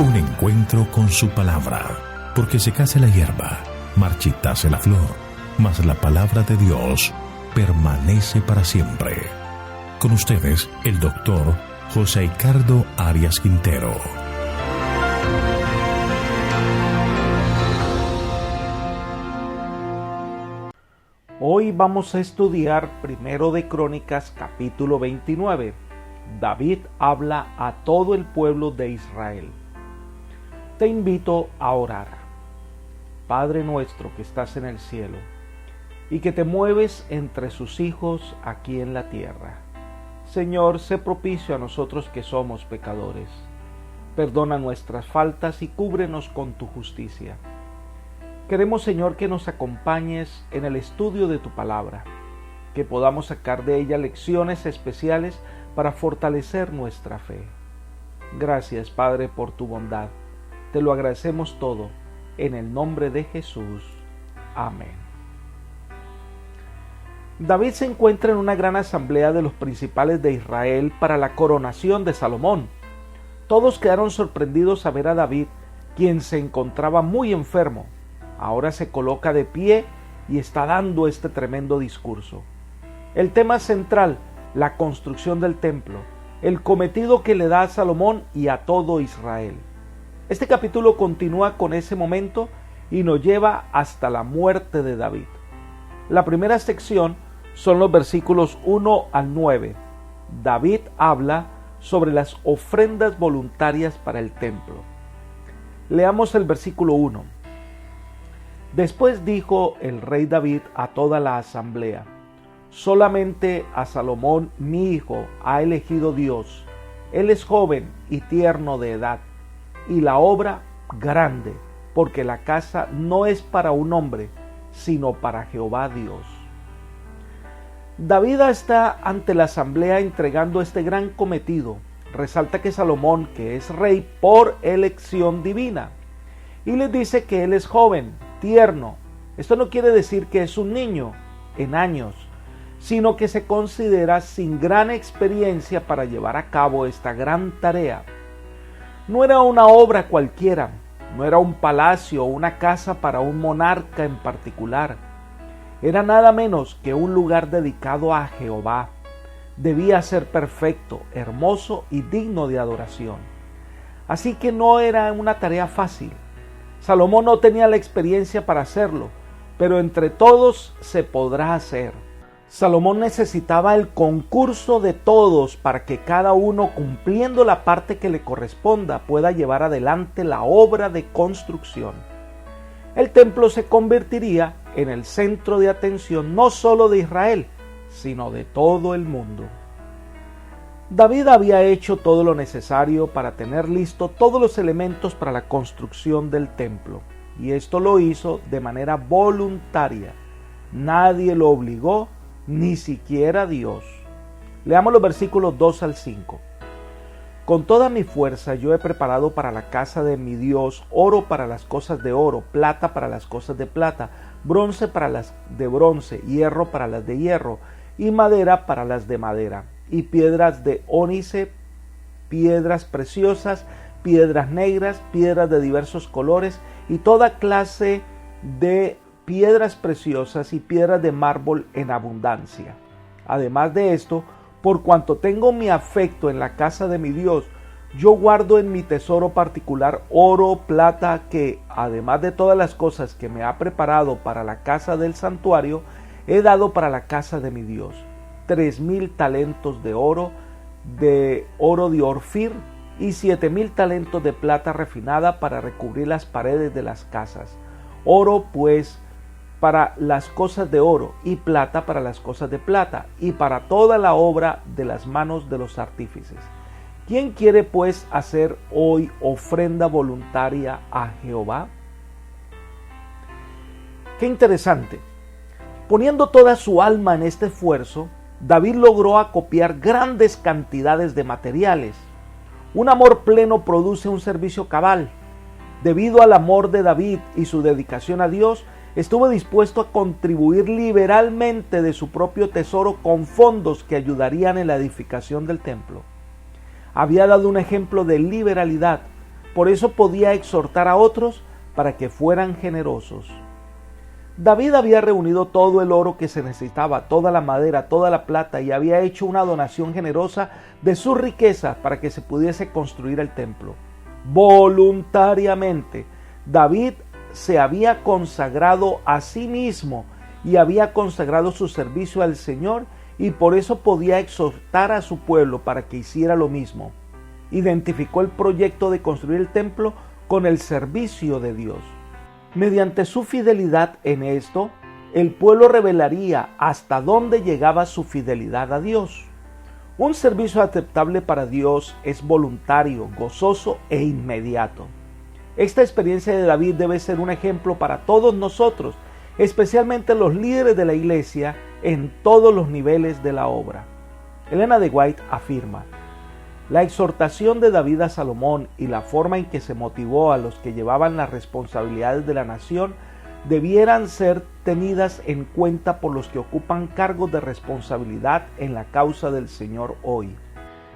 Un encuentro con su palabra, porque secase la hierba, marchitase la flor, mas la palabra de Dios permanece para siempre. Con ustedes, el doctor José Ricardo Arias Quintero. Hoy vamos a estudiar Primero de Crónicas, capítulo 29. David habla a todo el pueblo de Israel. Te invito a orar. Padre nuestro que estás en el cielo y que te mueves entre sus hijos aquí en la tierra. Señor, sé propicio a nosotros que somos pecadores. Perdona nuestras faltas y cúbrenos con tu justicia. Queremos, Señor, que nos acompañes en el estudio de tu palabra, que podamos sacar de ella lecciones especiales para fortalecer nuestra fe. Gracias, Padre, por tu bondad. Te lo agradecemos todo, en el nombre de Jesús. Amén. David se encuentra en una gran asamblea de los principales de Israel para la coronación de Salomón. Todos quedaron sorprendidos a ver a David, quien se encontraba muy enfermo. Ahora se coloca de pie y está dando este tremendo discurso. El tema central, la construcción del templo, el cometido que le da a Salomón y a todo Israel. Este capítulo continúa con ese momento y nos lleva hasta la muerte de David. La primera sección son los versículos 1 al 9. David habla sobre las ofrendas voluntarias para el templo. Leamos el versículo 1. Después dijo el rey David a toda la asamblea: solamente a Salomón mi hijo ha elegido Dios. Él es joven y tierno de edad, y la obra grande, porque la casa no es para un hombre, sino para Jehová Dios. David está ante la asamblea entregando este gran cometido. Resalta que Salomón, que es rey por elección divina, y les dice que él es joven, tierno. Esto no quiere decir que es un niño en años, sino que se considera sin gran experiencia para llevar a cabo esta gran tarea. No era una obra cualquiera, no era un palacio o una casa para un monarca en particular. Era nada menos que un lugar dedicado a Jehová. Debía ser perfecto, hermoso y digno de adoración. Así que no era una tarea fácil. Salomón no tenía la experiencia para hacerlo, pero entre todos se podrá hacer. Salomón necesitaba el concurso de todos para que cada uno, cumpliendo la parte que le corresponda, pueda llevar adelante la obra de construcción. El templo se convertiría en el centro de atención no solo de Israel, sino de todo el mundo. David había hecho todo lo necesario para tener listo todos los elementos para la construcción del templo, y esto lo hizo de manera voluntaria. Nadie lo obligó, ni siquiera Dios. Leamos los versículos 2 al 5. Con toda mi fuerza yo he preparado para la casa de mi Dios oro para las cosas de oro, plata para las cosas de plata, bronce para las de bronce, hierro para las de hierro, y madera para las de madera, y piedras de ónice, piedras preciosas, piedras negras, piedras de diversos colores, y toda clase de piedras preciosas y piedras de mármol en abundancia. Además de esto, por cuanto tengo mi afecto en la casa de mi Dios, yo guardo en mi tesoro particular oro, plata, que, además de todas las cosas que me ha preparado para la casa del santuario, he dado para la casa de mi Dios. 3,000 talentos de oro de Orfir, y 7,000 talentos de plata refinada para recubrir las paredes de las casas. Oro, pues, para las cosas de oro, y plata para las cosas de plata, y para toda la obra de las manos de los artífices. ¿Quién quiere, pues, hacer hoy ofrenda voluntaria a Jehová? Qué interesante. Poniendo toda su alma en este esfuerzo, David logró acopiar grandes cantidades de materiales. Un amor pleno produce un servicio cabal. Debido al amor de David y su dedicación a Dios, estuvo dispuesto a contribuir liberalmente de su propio tesoro con fondos que ayudarían en la edificación del templo. Había dado un ejemplo de liberalidad, Por eso podía exhortar a otros para que fueran generosos. David había reunido todo el oro que se necesitaba, toda la madera, toda la plata, y había hecho una donación generosa de su riqueza para que se pudiese construir el templo. Voluntariamente, David se había consagrado a sí mismo y había consagrado su servicio al Señor, y por eso podía exhortar a su pueblo para que hiciera lo mismo. Identificó el proyecto de construir el templo con el servicio de Dios. Mediante su fidelidad en esto, el pueblo revelaría hasta dónde llegaba su fidelidad a Dios. Un servicio aceptable para Dios es voluntario, gozoso e inmediato. Esta experiencia de David debe ser un ejemplo para todos nosotros, especialmente los líderes de la iglesia en todos los niveles de la obra. Elena de White afirma: la exhortación de David a Salomón y la forma en que se motivó a los que llevaban las responsabilidades de la nación debieran ser tenidas en cuenta por los que ocupan cargos de responsabilidad en la causa del Señor hoy.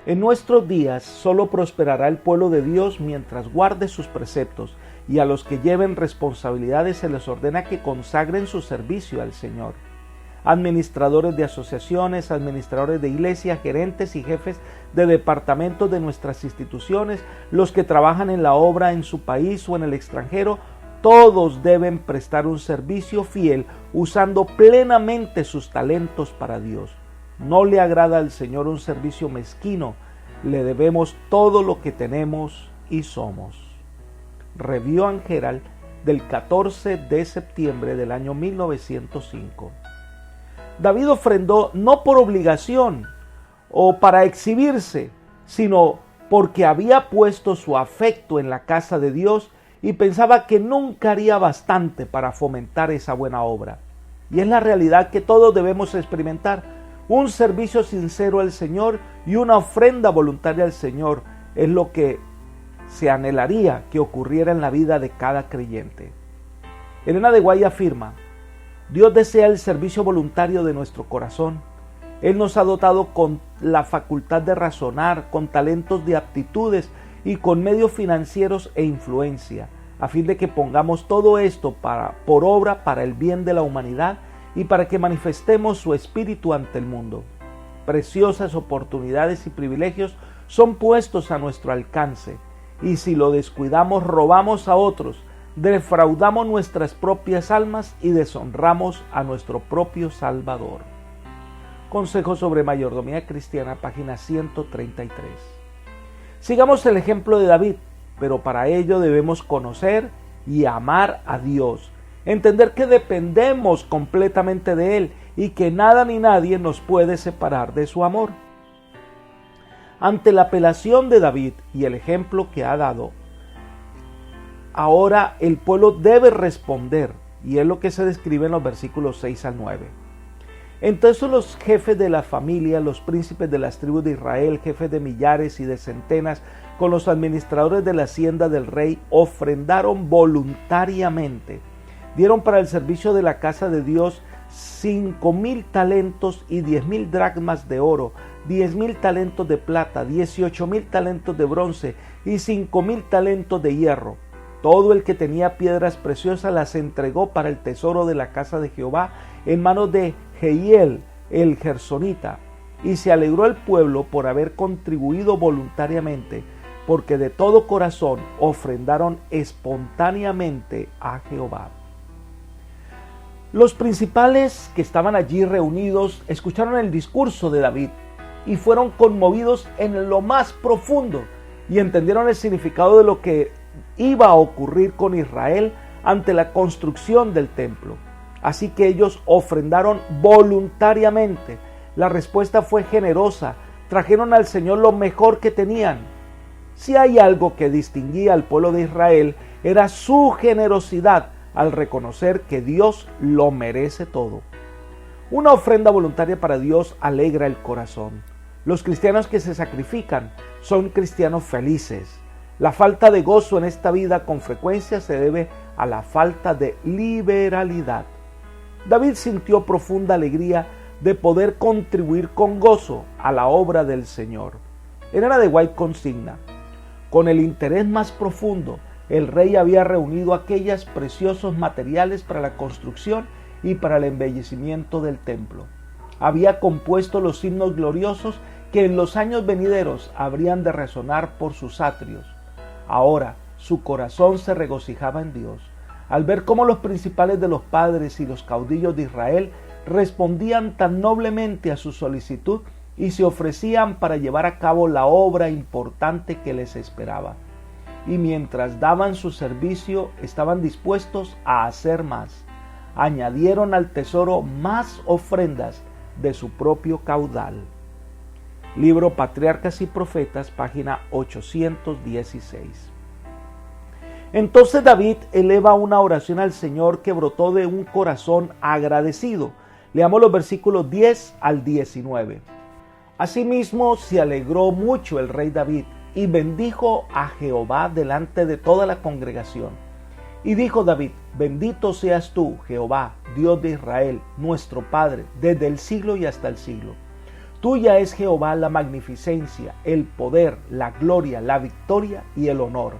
En nuestros días solo prosperará el pueblo de Dios mientras guarde sus preceptos, y a los que lleven responsabilidades se les ordena que consagren su servicio al Señor. Administradores de asociaciones, administradores de iglesias, gerentes y jefes de departamentos de nuestras instituciones, los que trabajan en la obra en su país o en el extranjero, todos deben prestar un servicio fiel usando plenamente sus talentos para Dios. No le agrada al Señor un servicio mezquino, le debemos todo lo que tenemos y somos. Review and Herald del 14 de septiembre del año 1905. David ofrendó no por obligación o para exhibirse, sino porque había puesto su afecto en la casa de Dios y pensaba que nunca haría bastante para fomentar esa buena obra. Y es la realidad que todos debemos experimentar: un servicio sincero al Señor y una ofrenda voluntaria al Señor es lo que se anhelaría que ocurriera en la vida de cada creyente. Elena de White afirma: Dios desea el servicio voluntario de nuestro corazón. Él nos ha dotado con la facultad de razonar, con talentos de aptitudes y con medios financieros e influencia, a fin de que pongamos todo esto por obra para el bien de la humanidad y para que manifestemos su espíritu ante el mundo. Preciosas oportunidades y privilegios son puestos a nuestro alcance, y si lo descuidamos, robamos a otros, defraudamos nuestras propias almas y deshonramos a nuestro propio Salvador. Consejo sobre Mayordomía Cristiana, página 133. Sigamos el ejemplo de David, pero para ello debemos conocer y amar a Dios, entender que dependemos completamente de Él y que nada ni nadie nos puede separar de su amor. Ante la apelación de David y el ejemplo que ha dado, ahora el pueblo debe responder, y es lo que se describe en los versículos 6 al 9. Entonces los jefes de la familia, los príncipes de las tribus de Israel, jefes de millares y de centenas, con los administradores de la hacienda del rey, ofrendaron voluntariamente. Dieron para el servicio de la casa de Dios 5,000 talentos y 10,000 dracmas de oro, 10,000 talentos de plata, 18,000 talentos de bronce y 5,000 talentos de hierro. Todo el que tenía piedras preciosas las entregó para el tesoro de la casa de Jehová en manos de Jehiel el gersonita. Y se alegró el pueblo por haber contribuido voluntariamente, porque de todo corazón ofrendaron espontáneamente a Jehová. Los principales que estaban allí reunidos escucharon el discurso de David y fueron conmovidos en lo más profundo y entendieron el significado de lo que iba a ocurrir con Israel ante la construcción del templo. Así que ellos ofrendaron voluntariamente. La respuesta fue generosa. Trajeron al Señor lo mejor que tenían. Si hay algo que distinguía al pueblo de Israel, era su generosidad al reconocer que Dios lo merece todo. Una ofrenda voluntaria para Dios alegra el corazón. Los cristianos que se sacrifican son cristianos felices. La falta de gozo en esta vida con frecuencia se debe a la falta de liberalidad. David sintió profunda alegría de poder contribuir con gozo a la obra del Señor. Elena de White consigna: Con el interés más profundo, el rey había reunido aquellos preciosos materiales para la construcción y para el embellecimiento del templo. Había compuesto los himnos gloriosos que en los años venideros habrían de resonar por sus atrios. Ahora su corazón se regocijaba en Dios, al ver cómo los principales de los padres y los caudillos de Israel respondían tan noblemente a su solicitud y se ofrecían para llevar a cabo la obra importante que les esperaba. Y mientras daban su servicio, estaban dispuestos a hacer más. Añadieron al tesoro más ofrendas de su propio caudal. Libro Patriarcas y Profetas, página 816. Entonces David eleva una oración al Señor que brotó de un corazón agradecido. Leamos los versículos 10 al 19. Asimismo se alegró mucho el rey David y bendijo a Jehová delante de toda la congregación. Y dijo David: bendito seas tú, Jehová, Dios de Israel, nuestro Padre, desde el siglo y hasta el siglo. Tuya es, Jehová, la magnificencia, el poder, la gloria, la victoria y el honor,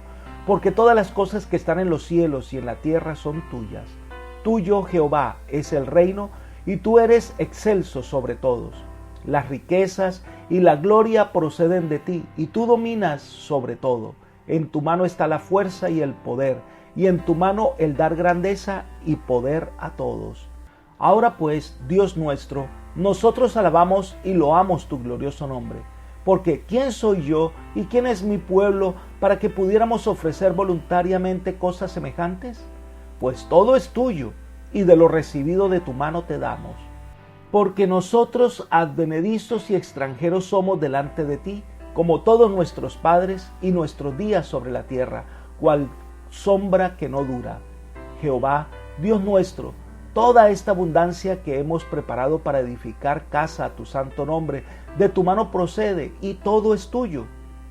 porque todas las cosas que están en los cielos y en la tierra son tuyas. Tuyo, Jehová, es el reino, y tú eres excelso sobre todos. Las riquezas y la gloria proceden de ti, y tú dominas sobre todo. En tu mano está la fuerza y el poder, y en tu mano el dar grandeza y poder a todos. Ahora pues, Dios nuestro, nosotros alabamos y loamos tu glorioso nombre, porque ¿quién soy yo y quién es mi pueblo para que pudiéramos ofrecer voluntariamente cosas semejantes? Pues todo es tuyo, y de lo recibido de tu mano te damos. Porque nosotros advenedizos y extranjeros somos delante de ti, como todos nuestros padres, y nuestros días sobre la tierra, cual sombra que no dura. Jehová, Dios nuestro, toda esta abundancia que hemos preparado para edificar casa a tu santo nombre, de tu mano procede, y todo es tuyo.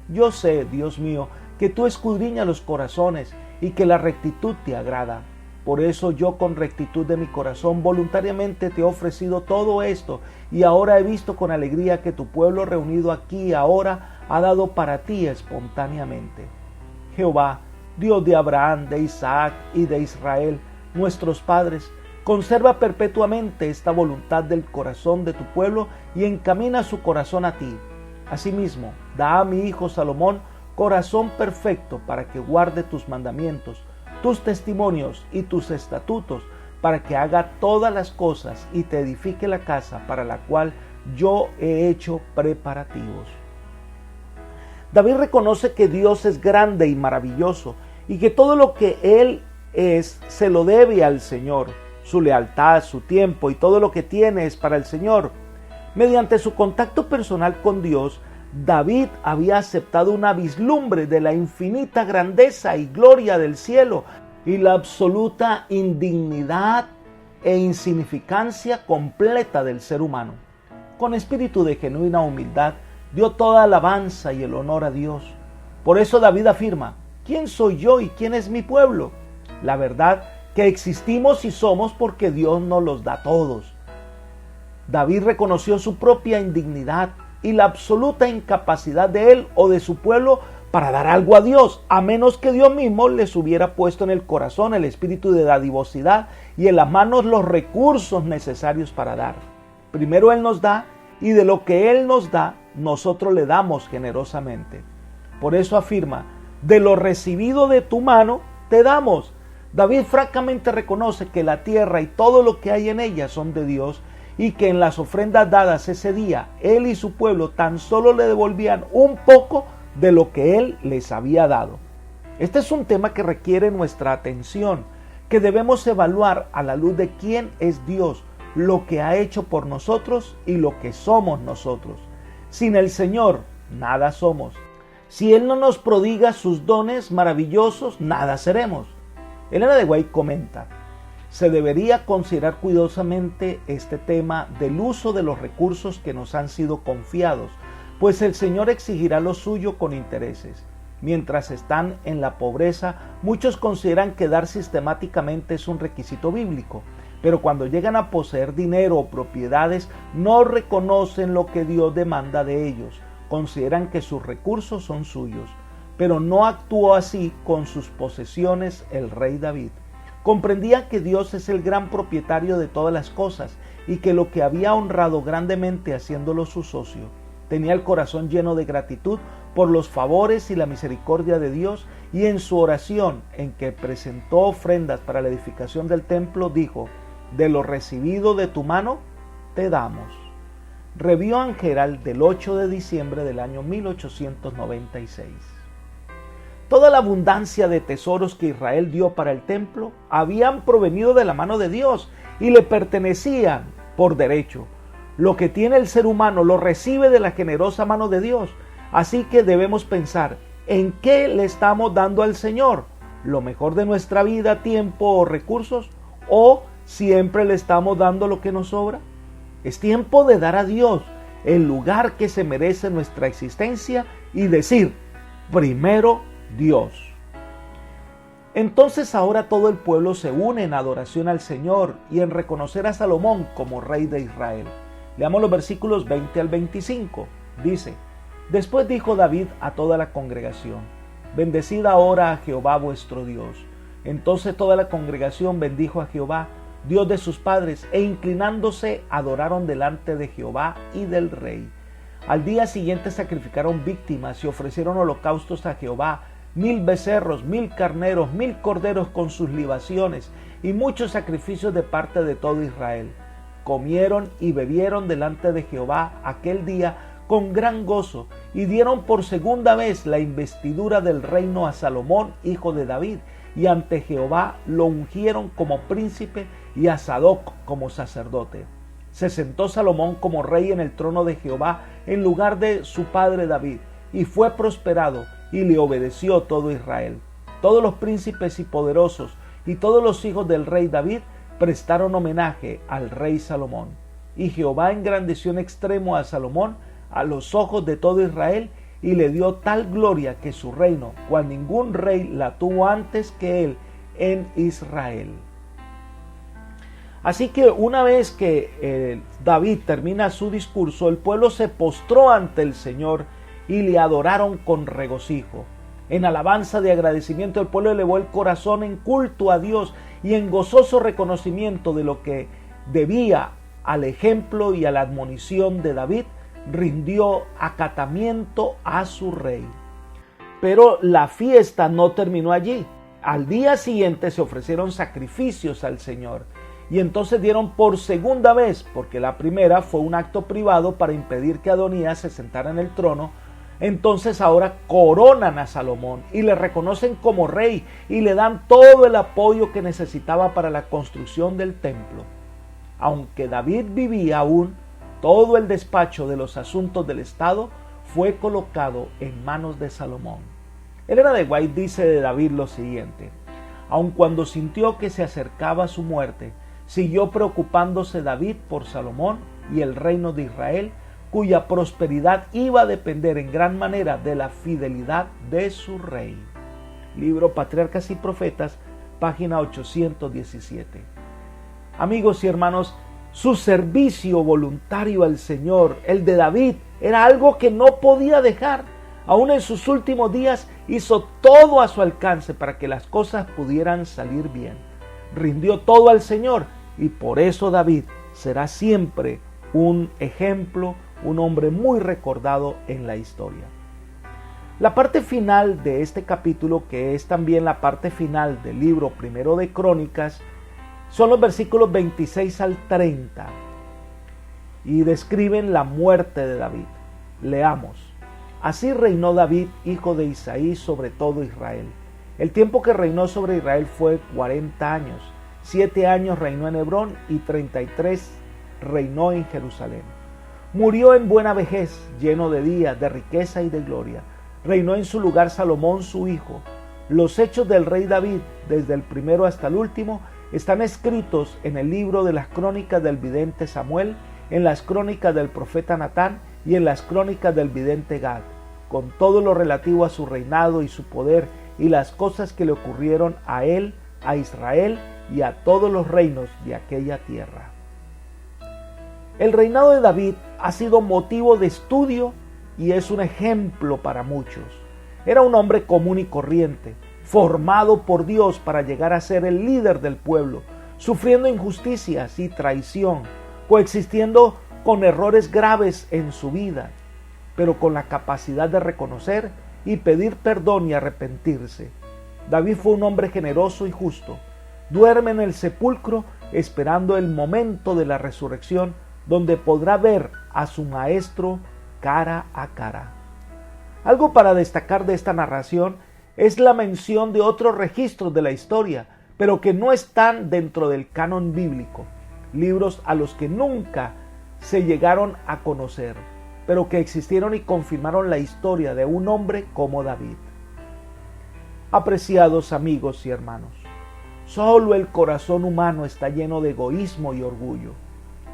Yo sé, Dios mío, que tú escudriñas los corazones, y que la rectitud te agrada. Por eso yo con rectitud de mi corazón voluntariamente te he ofrecido todo esto, y ahora he visto con alegría que tu pueblo reunido aquí ahora ha dado para ti espontáneamente. Jehová, Dios de Abraham, de Isaac y de Israel, nuestros padres, conserva perpetuamente esta voluntad del corazón de tu pueblo y encamina su corazón a ti. Asimismo, da a mi hijo Salomón corazón perfecto para que guarde tus mandamientos, tus testimonios y tus estatutos, para que haga todas las cosas y te edifique la casa para la cual yo he hecho preparativos. David reconoce que Dios es grande y maravilloso y que todo lo que Él es se lo debe al Señor. Su lealtad, su tiempo y todo lo que tiene es para el Señor. Mediante su contacto personal con Dios, David había aceptado una vislumbre de la infinita grandeza y gloria del cielo y la absoluta indignidad e insignificancia completa del ser humano. Con espíritu de genuina humildad, dio toda alabanza y el honor a Dios. Por eso David afirma: ¿quién soy yo y quién es mi pueblo? La verdad que existimos y somos porque Dios nos los da a todos. David reconoció su propia indignidad y la absoluta incapacidad de él o de su pueblo para dar algo a Dios, a menos que Dios mismo les hubiera puesto en el corazón el espíritu de dadivosidad y en las manos los recursos necesarios para dar. Primero Él nos da, y de lo que Él nos da, nosotros le damos generosamente. Por eso afirma: de lo recibido de tu mano te damos. David francamente reconoce que la tierra y todo lo que hay en ella son de Dios, y que en las ofrendas dadas ese día, él y su pueblo tan solo le devolvían un poco de lo que él les había dado. Este es un tema que requiere nuestra atención, que debemos evaluar a la luz de quién es Dios, lo que ha hecho por nosotros y lo que somos nosotros. Sin el Señor, nada somos. Si Él no nos prodiga sus dones maravillosos, nada seremos. Elena de White comenta: se debería considerar cuidadosamente este tema del uso de los recursos que nos han sido confiados, pues el Señor exigirá lo suyo con intereses. Mientras están en la pobreza, muchos consideran que dar sistemáticamente es un requisito bíblico, pero cuando llegan a poseer dinero o propiedades, no reconocen lo que Dios demanda de ellos, consideran que sus recursos son suyos. pero no actuó así con sus posesiones el rey David. Comprendía que Dios es el gran propietario de todas las cosas y que lo que había honrado grandemente haciéndolo su socio. Tenía el corazón lleno de gratitud por los favores y la misericordia de Dios, y en su oración, en que presentó ofrendas para la edificación del templo, dijo: de lo recibido de tu mano te damos. Revió Angeral del 8 de diciembre del año 1896. Toda la abundancia de tesoros que Israel dio para el templo habían provenido de la mano de Dios y le pertenecían por derecho. Lo que tiene el ser humano lo recibe de la generosa mano de Dios. Así que debemos pensar, ¿en qué le estamos dando al Señor? ¿Lo mejor de nuestra vida, tiempo o recursos? ¿O siempre le estamos dando lo que nos sobra? Es tiempo de dar a Dios el lugar que se merece nuestra existencia y decir: primero Dios. Entonces ahora todo el pueblo se une en adoración al Señor y en reconocer a Salomón como rey de Israel. Leamos los versículos 20 al 25. Dice: después dijo David a toda la congregación: bendecid ahora a Jehová vuestro Dios. Entonces toda la congregación bendijo a Jehová, Dios de sus padres, e inclinándose adoraron delante de Jehová y del rey. Al día siguiente sacrificaron víctimas y ofrecieron holocaustos a Jehová: 1000 becerros, 1000 carneros, 1000 corderos con sus libaciones, y muchos sacrificios de parte de todo Israel. Comieron y bebieron delante de Jehová aquel día con gran gozo, y dieron por segunda vez la investidura del reino a Salomón, hijo de David, y ante Jehová lo ungieron como príncipe y a Sadoc como sacerdote. Se sentó Salomón como rey en el trono de Jehová en lugar de su padre David, y fue prosperado, y le obedeció todo Israel. Todos los príncipes y poderosos y todos los hijos del rey David prestaron homenaje al rey Salomón. Y Jehová engrandeció en extremo a Salomón a los ojos de todo Israel, y le dio tal gloria que su reino, cual ningún rey la tuvo antes que él en Israel. Así que una vez que David termina su discurso, el pueblo se postró ante el Señor y le adoraron con regocijo. En alabanza de agradecimiento, el pueblo elevó el corazón en culto a Dios y en gozoso reconocimiento de lo que debía al ejemplo y a la admonición de David, rindió acatamiento a su rey. Pero la fiesta no terminó allí. Al día siguiente se ofrecieron sacrificios al Señor, y entonces dieron por segunda vez, porque la primera fue un acto privado para impedir que Adonías se sentara en el trono. Entonces ahora coronan a Salomón y le reconocen como rey y le dan todo el apoyo que necesitaba para la construcción del templo. Aunque David vivía aún, todo el despacho de los asuntos del Estado fue colocado en manos de Salomón. Elena de White dice de David lo siguiente: aun cuando sintió que se acercaba su muerte, siguió preocupándose David por Salomón y el reino de Israel, cuya prosperidad iba a depender en gran manera de la fidelidad de su rey. Libro Patriarcas y Profetas, página 817. Amigos y hermanos, su servicio voluntario al Señor, el de David, era algo que no podía dejar. Aún en sus últimos días hizo todo a su alcance para que las cosas pudieran salir bien. Rindió todo al Señor, y por eso David será siempre un ejemplo, un hombre muy recordado en la historia. La parte final de este capítulo, que es también la parte final del libro primero de Crónicas, son los versículos 26 al 30 y describen la muerte de David. Leamos: así reinó David, hijo de Isaí, sobre todo Israel. El tiempo que reinó sobre Israel fue 40 años. 7 años reinó en Hebrón y 33 reinó en Jerusalén. Murió en buena vejez, lleno de días, de riqueza y de gloria. Reinó en su lugar Salomón su hijo. Los hechos del rey David, desde el primero hasta el último, están escritos en el libro de las crónicas del vidente Samuel, en las crónicas del profeta Natán y en las crónicas del vidente Gad, con todo lo relativo a su reinado y su poder y las cosas que le ocurrieron a él, a Israel y a todos los reinos de aquella tierra. El reinado de David ha sido motivo de estudio y es un ejemplo para muchos. Era un hombre común y corriente, formado por Dios para llegar a ser el líder del pueblo, sufriendo injusticias y traición, coexistiendo con errores graves en su vida, pero con la capacidad de reconocer y pedir perdón y arrepentirse. David fue un hombre generoso y justo. Duerme en el sepulcro esperando el momento de la resurrección, donde podrá ver a su maestro cara a cara. Algo para destacar de esta narración es la mención de otros registros de la historia, pero que no están dentro del canon bíblico, libros a los que nunca se llegaron a conocer, pero que existieron y confirmaron la historia de un hombre como David. Apreciados amigos y hermanos, solo el corazón humano está lleno de egoísmo y orgullo.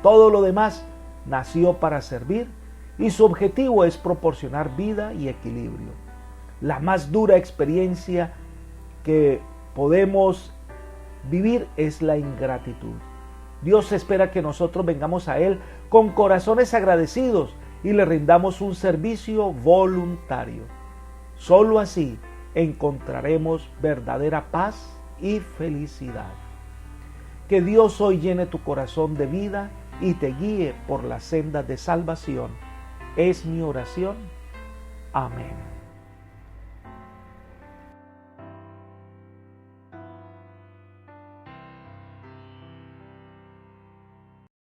Todo lo demás nació para servir y su objetivo es proporcionar vida y equilibrio. La más dura experiencia que podemos vivir es la ingratitud. Dios espera que nosotros vengamos a Él con corazones agradecidos y le rindamos un servicio voluntario. Solo así encontraremos verdadera paz y felicidad. Que Dios hoy llene tu corazón de vida y te guíe por las sendas de salvación. Es mi oración. Amén.